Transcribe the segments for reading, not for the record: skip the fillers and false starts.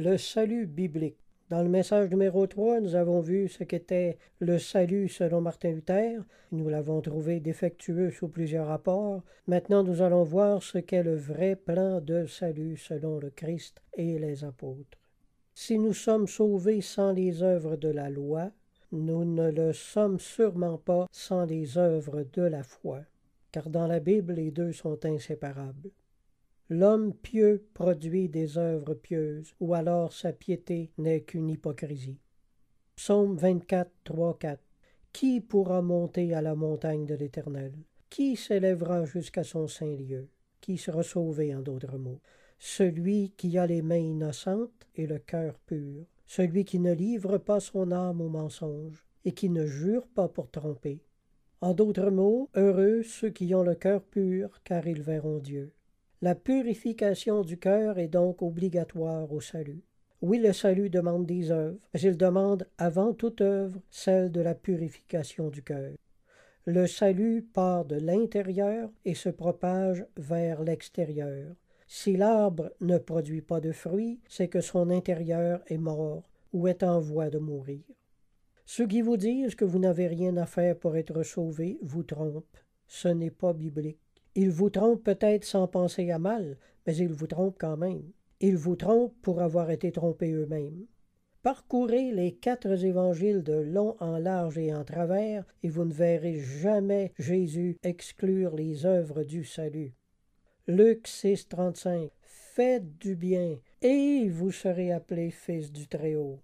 le salut biblique. Dans le message numéro 3, nous avons vu ce qu'était le salut selon Martin Luther. Nous l'avons trouvé défectueux sous plusieurs rapports. Maintenant, nous allons voir ce qu'est le vrai plan de salut selon le Christ et les apôtres. Si nous sommes sauvés sans les œuvres de la loi, nous ne le sommes sûrement pas sans les œuvres de la foi, car dans la Bible, les deux sont inséparables. L'homme pieux produit des œuvres pieuses, ou alors sa piété n'est qu'une hypocrisie. Psaume 24, 3, 4. Qui pourra monter à la montagne de l'Éternel? Qui s'élèvera jusqu'à son saint lieu? Qui sera sauvé, en d'autres mots? Celui qui a les mains innocentes et le cœur pur, celui qui ne livre pas son âme au mensonge et qui ne jure pas pour tromper. En d'autres mots, heureux ceux qui ont le cœur pur, car ils verront Dieu. La purification du cœur est donc obligatoire au salut. Oui, le salut demande des œuvres, mais il demande avant toute œuvre celle de la purification du cœur. Le salut part de l'intérieur et se propage vers l'extérieur. Si l'arbre ne produit pas de fruits, c'est que son intérieur est mort ou est en voie de mourir. Ceux qui vous disent que vous n'avez rien à faire pour être sauvés vous trompent. Ce n'est pas biblique. Ils vous trompent peut-être sans penser à mal, mais ils vous trompent quand même. Ils vous trompent pour avoir été trompés eux-mêmes. Parcourez les 4 évangiles de long en large et en travers, et vous ne verrez jamais Jésus exclure les œuvres du salut. Luc 6, 35. Faites du bien, et vous serez appelés fils du Très-Haut.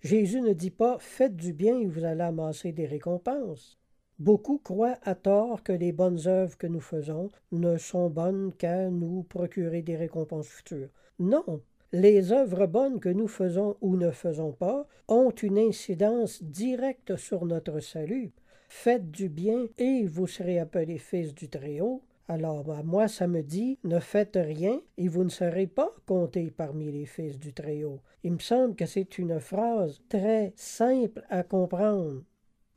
Jésus ne dit pas « faites du bien et vous allez amasser des récompenses ». Beaucoup croient à tort que les bonnes œuvres que nous faisons ne sont bonnes qu'à nous procurer des récompenses futures. Non, les œuvres bonnes que nous faisons ou ne faisons pas ont une incidence directe sur notre salut. Faites du bien et vous serez appelés fils du Très-Haut. Alors, moi, ça me dit, ne faites rien et vous ne serez pas comptés parmi les fils du Très-Haut. Il me semble que c'est une phrase très simple à comprendre.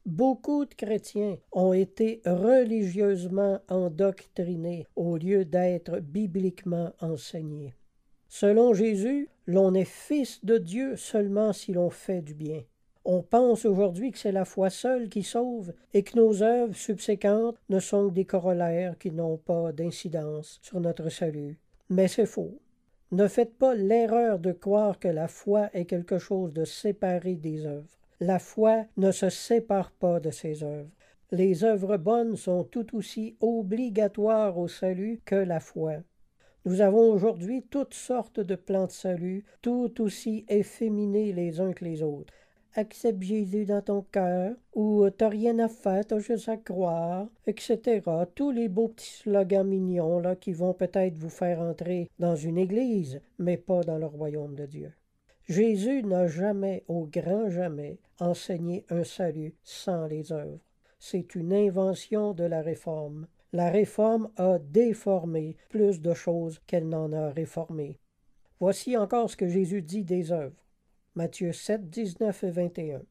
Beaucoup de chrétiens ont été religieusement endoctrinés au lieu d'être bibliquement enseignés. Selon Jésus, l'on est fils de Dieu seulement si l'on fait du bien. On pense aujourd'hui que c'est la foi seule qui sauve et que nos œuvres subséquentes ne sont que des corollaires qui n'ont pas d'incidence sur notre salut. Mais c'est faux. Ne faites pas l'erreur de croire que la foi est quelque chose de séparé des œuvres. La foi ne se sépare pas de ses œuvres. Les œuvres bonnes sont tout aussi obligatoires au salut que la foi. Nous avons aujourd'hui toutes sortes de plans de salut, tout aussi efféminés les uns que les autres. Accepte Jésus dans ton cœur, ou t'as rien à faire, t'as juste à croire, etc. Tous les beaux petits slogans mignons là, qui vont peut-être vous faire entrer dans une église, mais pas dans le royaume de Dieu. Jésus n'a jamais, au grand jamais, enseigné un salut sans les œuvres. C'est une invention de la Réforme. La Réforme a déformé plus de choses qu'elle n'en a réformé. Voici encore ce que Jésus dit des œuvres. Matthieu 7, 19 et 21.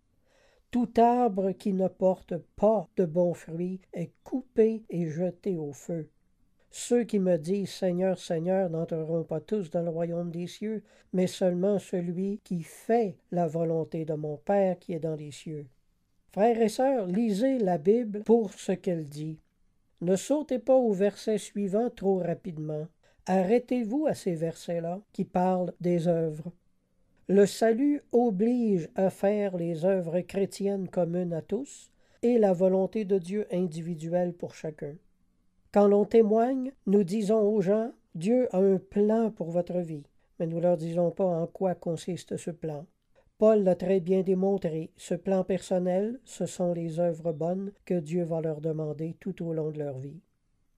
Tout arbre qui ne porte pas de bons fruits est coupé et jeté au feu. Ceux qui me disent « Seigneur, Seigneur » n'entreront pas tous dans le royaume des cieux, mais seulement celui qui fait la volonté de mon Père qui est dans les cieux. Frères et sœurs, lisez la Bible pour ce qu'elle dit. Ne sautez pas au verset suivant trop rapidement. Arrêtez-vous à ces versets-là qui parlent des œuvres. Le salut oblige à faire les œuvres chrétiennes communes à tous et la volonté de Dieu individuelle pour chacun. Quand l'on témoigne, nous disons aux gens « Dieu a un plan pour votre vie », mais nous ne leur disons pas en quoi consiste ce plan. Paul l'a très bien démontré. Ce plan personnel, ce sont les œuvres bonnes que Dieu va leur demander tout au long de leur vie.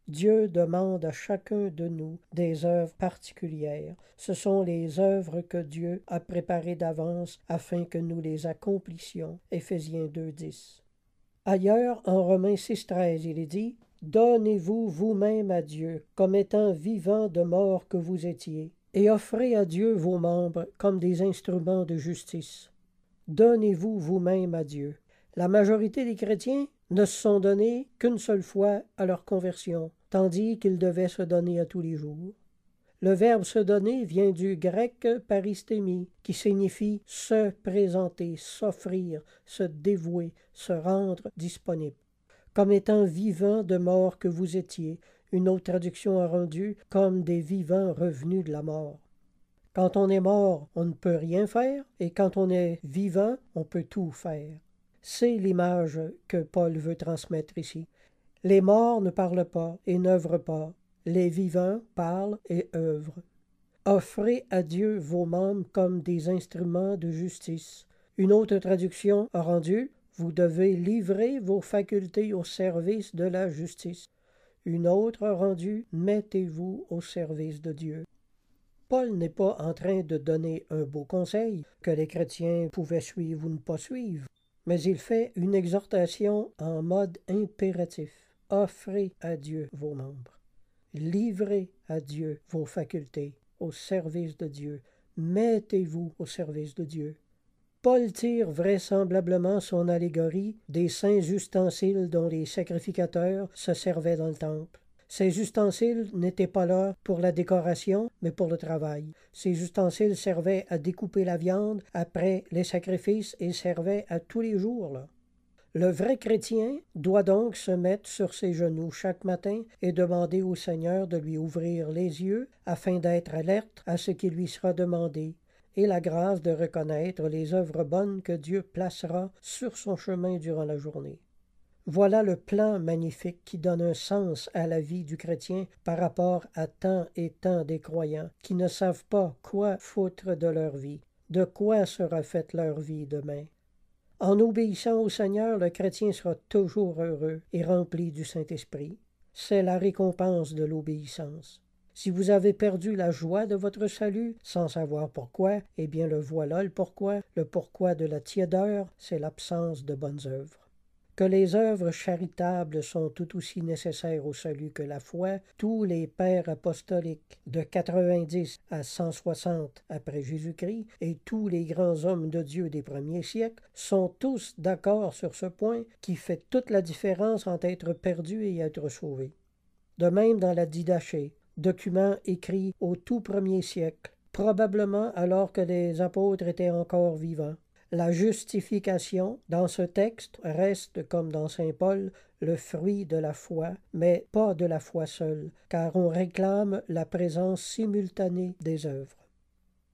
Dieu demande à chacun de nous des œuvres particulières. Ce sont les œuvres que Dieu a préparées d'avance afin que nous les accomplissions. Éphésiens 2, 10. Ailleurs, en Romains 6, 13, il est dit « Donnez-vous vous-même à Dieu, comme étant vivant de mort que vous étiez, et offrez à Dieu vos membres comme des instruments de justice. Donnez-vous vous-même à Dieu. » La majorité des chrétiens ne se sont donnés qu'une seule fois à leur conversion, tandis qu'ils devaient se donner à tous les jours. Le verbe se donner vient du grec paristémie, qui signifie se présenter, s'offrir, se dévouer, se rendre disponible. Comme étant vivant de mort que vous étiez, une autre traduction a rendu comme des vivants revenus de la mort. Quand on est mort, on ne peut rien faire, et quand on est vivant, on peut tout faire. C'est l'image que Paul veut transmettre ici. Les morts ne parlent pas et n'œuvrent pas. Les vivants parlent et œuvrent. Offrez à Dieu vos membres comme des instruments de justice. Une autre traduction a rendu « Vous devez livrer vos facultés au service de la justice ». Une autre a rendu « Mettez-vous au service de Dieu ». Paul n'est pas en train de donner un beau conseil que les chrétiens pouvaient suivre ou ne pas suivre, mais il fait une exhortation en mode impératif. Offrez à Dieu vos membres. Livrez à Dieu vos facultés au service de Dieu. Mettez-vous au service de Dieu. Paul tire vraisemblablement son allégorie des saints ustensiles dont les sacrificateurs se servaient dans le temple. Ces ustensiles n'étaient pas là pour la décoration, mais pour le travail. Ces ustensiles servaient à découper la viande après les sacrifices et servaient à tous les jours, là. Le vrai chrétien doit donc se mettre sur ses genoux chaque matin et demander au Seigneur de lui ouvrir les yeux afin d'être alerte à ce qui lui sera demandé et la grâce de reconnaître les œuvres bonnes que Dieu placera sur son chemin durant la journée. Voilà le plan magnifique qui donne un sens à la vie du chrétien par rapport à tant et tant des croyants qui ne savent pas quoi foutre de leur vie, de quoi sera faite leur vie demain. En obéissant au Seigneur, le chrétien sera toujours heureux et rempli du Saint-Esprit. C'est la récompense de l'obéissance. Si vous avez perdu la joie de votre salut sans savoir pourquoi, eh bien le voilà le pourquoi de la tiédeur, c'est l'absence de bonnes œuvres. Que les œuvres charitables sont tout aussi nécessaires au salut que la foi, tous les pères apostoliques de 90 à 160 après Jésus-Christ et tous les grands hommes de Dieu des premiers siècles sont tous d'accord sur ce point qui fait toute la différence entre être perdu et être sauvé. De même dans la Didaché, document écrit au tout premier siècle, probablement alors que les apôtres étaient encore vivants. La justification, dans ce texte, reste, comme dans saint Paul, le fruit de la foi, mais pas de la foi seule, car on réclame la présence simultanée des œuvres.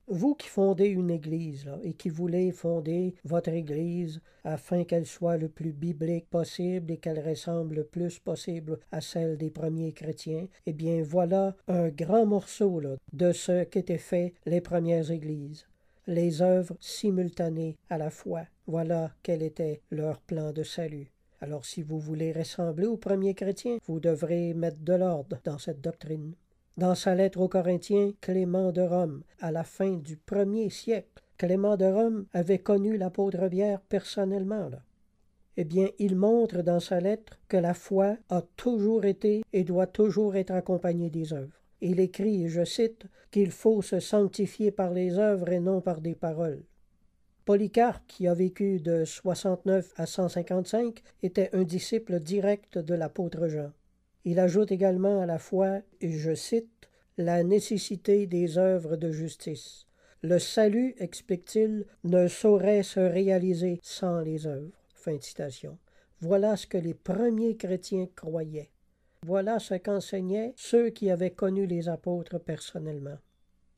Vous qui fondez une église là, et qui voulez fonder votre église afin qu'elle soit le plus biblique possible et qu'elle ressemble le plus possible à celle des premiers chrétiens, eh bien voilà un grand morceau là, de ce qu'étaient fait les premières églises. Les œuvres simultanées à la foi. Voilà quel était leur plan de salut. Alors si vous voulez ressembler aux premiers chrétiens, vous devrez mettre de l'ordre dans cette doctrine. Dans sa lettre aux Corinthiens, Clément de Rome, à la fin du 1er siècle, Clément de Rome avait connu l'apôtre Pierre personnellement, là. Eh bien, il montre dans sa lettre que la foi a toujours été et doit toujours être accompagnée des œuvres. Il écrit, et je cite, qu'il faut se sanctifier par les œuvres et non par des paroles. Polycarpe, qui a vécu de 69 à 155, était un disciple direct de l'apôtre Jean. Il ajoute également à la foi, et je cite, la nécessité des œuvres de justice. Le salut, explique-t-il, ne saurait se réaliser sans les œuvres. Fin de citation. Voilà ce que les premiers chrétiens croyaient. Voilà ce qu'enseignaient ceux qui avaient connu les apôtres personnellement.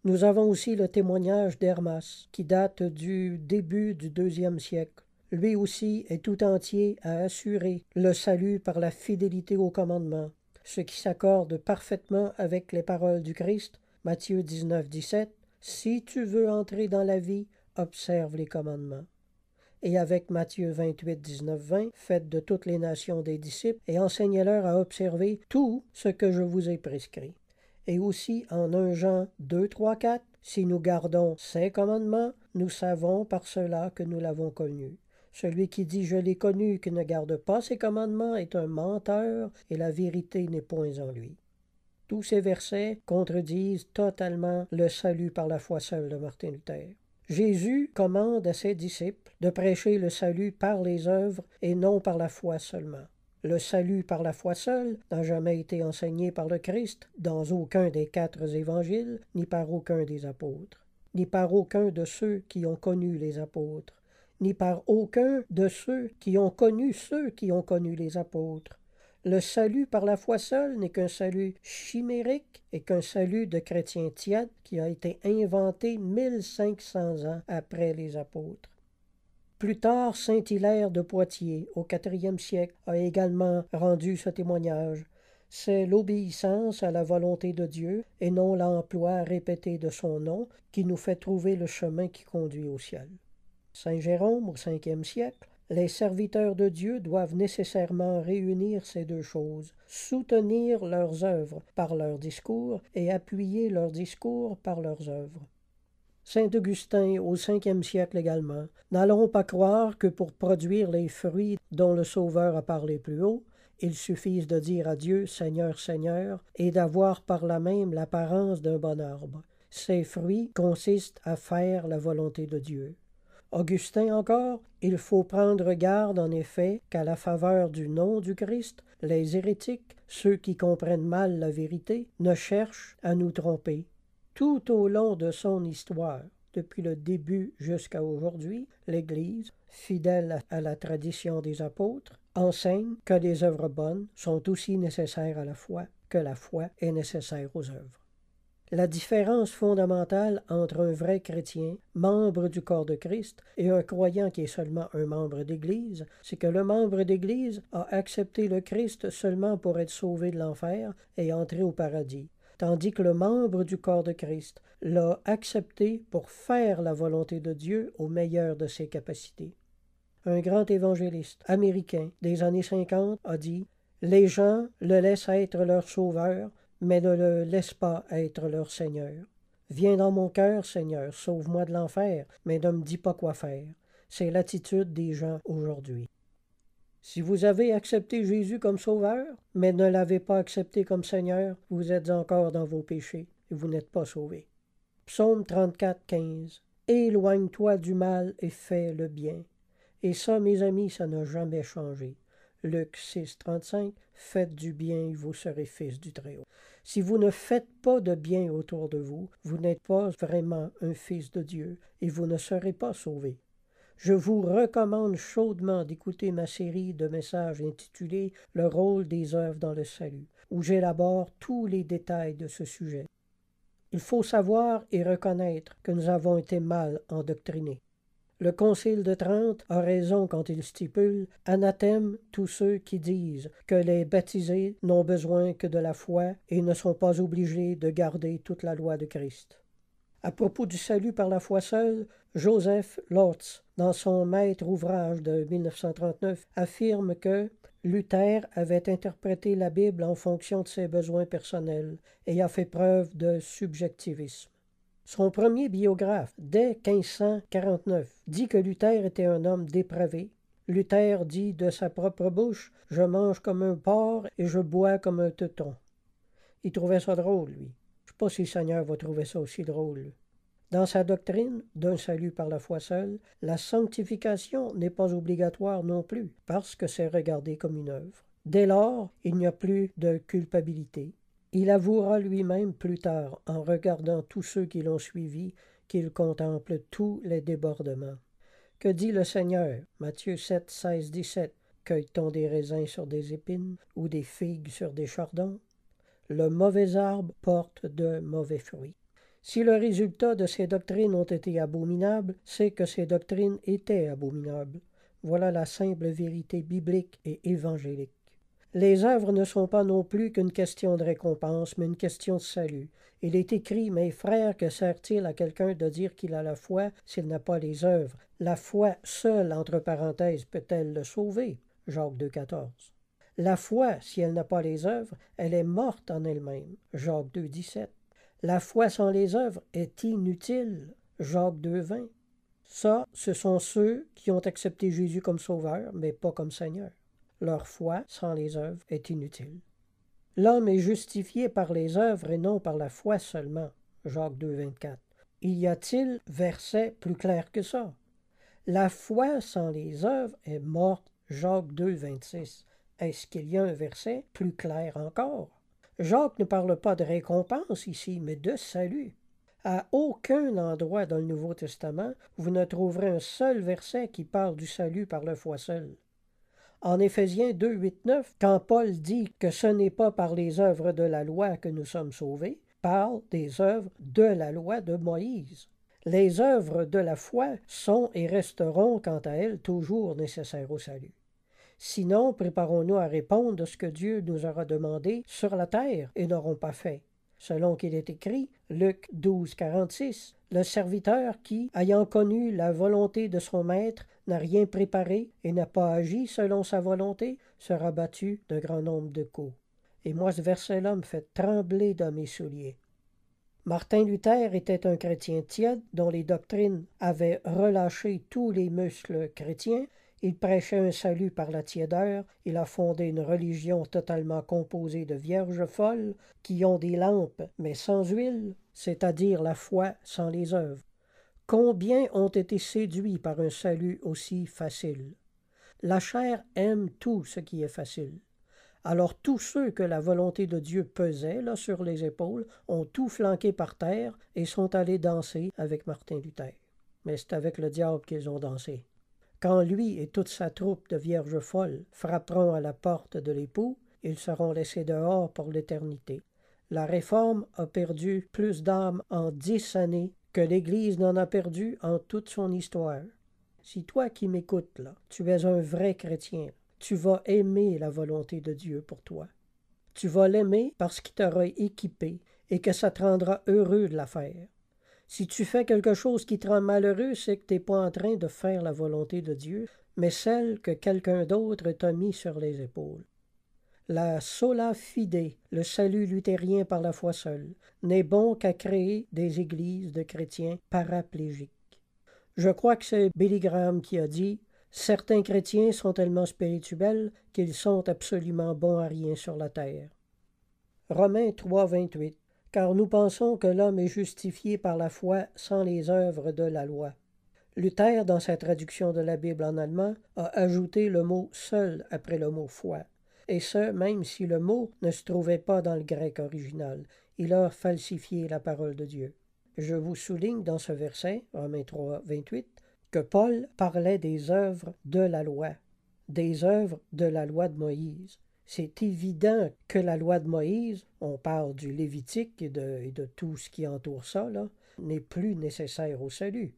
Nous avons aussi le témoignage d'Hermas, qui date du début du IIe siècle. Lui aussi est tout entier à assurer le salut par la fidélité aux commandements, ce qui s'accorde parfaitement avec les paroles du Christ, Matthieu 19, 17, « Si tu veux entrer dans la vie, observe les commandements. » Et avec Matthieu 28, 19, 20, « Faites de toutes les nations des disciples et enseignez-leur à observer tout ce que je vous ai prescrit. » Et aussi en 1 Jean 2, 3, 4, « Si nous gardons ces commandements, nous savons par cela que nous l'avons connu. Celui qui dit « Je l'ai connu » qui ne garde pas ses commandements est un menteur et la vérité n'est point en lui. » Tous ces versets contredisent totalement le salut par la foi seule de Martin Luther. Jésus commande à ses disciples de prêcher le salut par les œuvres et non par la foi seulement. Le salut par la foi seule n'a jamais été enseigné par le Christ dans aucun des 4 évangiles, ni par aucun des apôtres, ni par aucun de ceux qui ont connu les apôtres, ni par aucun de ceux qui ont connu les apôtres. Le salut par la foi seule n'est qu'un salut chimérique et qu'un salut de chrétiens tièdes qui a été inventé 1500 ans après les apôtres. Plus tard, saint Hilaire de Poitiers, au IVe siècle, a également rendu ce témoignage. C'est l'obéissance à la volonté de Dieu et non l'emploi répété de son nom qui nous fait trouver le chemin qui conduit au ciel. Saint Jérôme, au Ve siècle, les serviteurs de Dieu doivent nécessairement réunir ces 2 choses, soutenir leurs œuvres par leurs discours et appuyer leurs discours par leurs œuvres. Saint Augustin, au Ve siècle également, n'allons pas croire que pour produire les fruits dont le Sauveur a parlé plus haut, il suffise de dire à Dieu « Seigneur, Seigneur » et d'avoir par là même l'apparence d'un bon arbre. Ces fruits consistent à faire la volonté de Dieu. Augustin encore, il faut prendre garde en effet qu'à la faveur du nom du Christ, les hérétiques, ceux qui comprennent mal la vérité, ne cherchent à nous tromper. Tout au long de son histoire, depuis le début jusqu'à aujourd'hui, l'Église, fidèle à la tradition des apôtres, enseigne que les œuvres bonnes sont aussi nécessaires à la foi que la foi est nécessaire aux œuvres. La différence fondamentale entre un vrai chrétien, membre du corps de Christ, et un croyant qui est seulement un membre d'Église, c'est que le membre d'Église a accepté le Christ seulement pour être sauvé de l'enfer et entrer au paradis, tandis que le membre du corps de Christ l'a accepté pour faire la volonté de Dieu au meilleur de ses capacités. Un grand évangéliste américain des années 50 a dit « Les gens le laissent être leur sauveur, mais ne le laissent pas être leur Seigneur. Viens dans mon cœur, Seigneur, sauve-moi de l'enfer, mais ne me dis pas quoi faire. » C'est l'attitude des gens aujourd'hui. Si vous avez accepté Jésus comme sauveur, mais ne l'avez pas accepté comme Seigneur, vous êtes encore dans vos péchés et vous n'êtes pas sauvés. Psaume 34, 15. Éloigne-toi du mal et fais le bien. Et ça, mes amis, ça n'a jamais changé. Luc 6, 35. Faites du bien et vous serez fils du Très-Haut. Si vous ne faites pas de bien autour de vous, vous n'êtes pas vraiment un fils de Dieu et vous ne serez pas sauvé. Je vous recommande chaudement d'écouter ma série de messages intitulée « Le rôle des œuvres dans le salut », où j'élabore tous les détails de ce sujet. Il faut savoir et reconnaître que nous avons été mal endoctrinés. Le Concile de Trente a raison quand il stipule « Anathème tous ceux qui disent que les baptisés n'ont besoin que de la foi et ne sont pas obligés de garder toute la loi de Christ. » À propos du salut par la foi seule, Joseph Lotz, dans son maître ouvrage de 1939, affirme que Luther avait interprété la Bible en fonction de ses besoins personnels et a fait preuve de subjectivisme. Son premier biographe, dès 1549, dit que Luther était un homme dépravé. Luther dit de sa propre bouche « Je mange comme un porc et je bois comme un teuton ». Il trouvait ça drôle, lui. Je ne sais pas si le Seigneur va trouver ça aussi drôle. Dans sa doctrine d'un salut par la foi seule, la sanctification n'est pas obligatoire non plus, parce que c'est regardé comme une œuvre. Dès lors, il n'y a plus de culpabilité. Il avouera lui-même plus tard, en regardant tous ceux qui l'ont suivi, qu'il contemple tous les débordements. Que dit le Seigneur? Matthieu 7, 16, 17. Cueille-t-on des raisins sur des épines ou des figues sur des chardons? Le mauvais arbre porte de mauvais fruits. Si le résultat de ces doctrines ont été abominables, c'est que ces doctrines étaient abominables. Voilà la simple vérité biblique et évangélique. Les œuvres ne sont pas non plus qu'une question de récompense, mais une question de salut. Il est écrit, « Mes frères, que sert-il à quelqu'un de dire qu'il a la foi s'il n'a pas les œuvres? La foi seule, entre parenthèses, peut-elle le sauver? » Jacques 2, 14. La foi, si elle n'a pas les œuvres, elle est morte en elle-même. Jacques 2, 17. La foi sans les œuvres est inutile. Jacques 2, 20. Ça, ce sont ceux qui ont accepté Jésus comme sauveur, mais pas comme Seigneur. Leur foi sans les œuvres est inutile. L'homme est justifié par les œuvres et non par la foi seulement. Jacques 2, 24. Y a-t-il verset plus clair que ça? La foi sans les œuvres est morte. Jacques 2, 26. Est-ce qu'il y a un verset plus clair encore? Jacques ne parle pas de récompense ici, mais de salut. À aucun endroit dans le Nouveau Testament, vous ne trouverez un seul verset qui parle du salut par la foi seule. En Éphésiens 2, 8, 9, quand Paul dit que ce n'est pas par les œuvres de la loi que nous sommes sauvés, parle des œuvres de la loi de Moïse. Les œuvres de la foi sont et resteront, quant à elles, toujours nécessaires au salut. Sinon, préparons-nous à répondre de ce que Dieu nous aura demandé sur la terre et n'aurons pas fait. Selon qu'il est écrit, Luc 12, 46, le serviteur qui, ayant connu la volonté de son maître, n'a rien préparé et n'a pas agi selon sa volonté, sera battu d'un grand nombre de coups. Et moi, ce verset-là me fait trembler dans mes souliers. Martin Luther était un chrétien tiède dont les doctrines avaient relâché tous les muscles chrétiens. Il prêchait un salut par la tiédeur. Il a fondé une religion totalement composée de vierges folles qui ont des lampes mais sans huile, c'est-à-dire la foi sans les œuvres. Combien ont été séduits par un salut aussi facile? La chair aime tout ce qui est facile. Alors tous ceux que la volonté de Dieu pesait là, sur les épaules ont tout flanqué par terre et sont allés danser avec Martin Luther. Mais c'est avec le diable qu'ils ont dansé. Quand lui et toute sa troupe de vierges folles frapperont à la porte de l'époux, ils seront laissés dehors pour l'éternité. La Réforme a perdu plus d'âmes en 10 années que l'Église n'en a perdu en toute son histoire. Si toi qui m'écoutes là, tu es un vrai chrétien, tu vas aimer la volonté de Dieu pour toi. Tu vas l'aimer parce qu'il t'aura équipé et que ça te rendra heureux de la faire. Si tu fais quelque chose qui te rend malheureux, c'est que tu n'es pas en train de faire la volonté de Dieu, mais celle que quelqu'un d'autre t'a mis sur les épaules. La sola fide, le salut luthérien par la foi seule, n'est bon qu'à créer des églises de chrétiens paraplégiques. Je crois que c'est Billy Graham qui a dit « Certains chrétiens sont tellement spirituels qu'ils sont absolument bons à rien sur la terre. » Romains 3, 28. Car nous pensons que l'homme est justifié par la foi sans les œuvres de la loi. Luther, dans sa traduction de la Bible en allemand, a ajouté le mot « seul » après le mot « foi », et ce, même si le mot ne se trouvait pas dans le grec original. Il a falsifié la parole de Dieu. Je vous souligne dans ce verset, Romains 3, 28, que Paul parlait des œuvres de la loi, des œuvres de la loi de Moïse. C'est évident que la loi de Moïse, on parle du Lévitique et de tout ce qui entoure ça, là, n'est plus nécessaire au salut.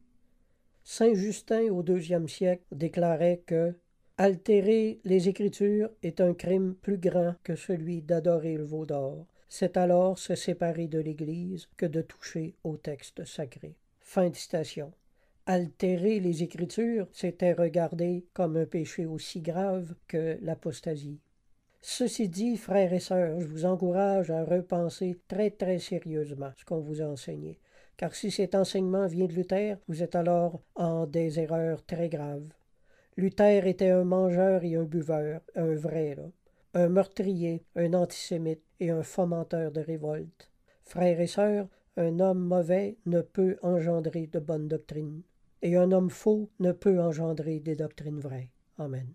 Saint Justin, au IIe siècle, déclarait que « Altérer les Écritures est un crime plus grand que celui d'adorer le veau d'or. C'est alors se séparer de l'Église que de toucher au texte sacré. » Fin de citation. Altérer les Écritures, c'était regarder comme un péché aussi grave que l'apostasie. Ceci dit, frères et sœurs, je vous encourage à repenser très très sérieusement ce qu'on vous a enseigné. Car si cet enseignement vient de Luther, vous êtes alors en des erreurs très graves. Luther était un mangeur et un buveur, un vrai, là. Un meurtrier, un antisémite et un fomenteur de révolte. Frères et sœurs, un homme mauvais ne peut engendrer de bonnes doctrines, et un homme faux ne peut engendrer des doctrines vraies. Amen.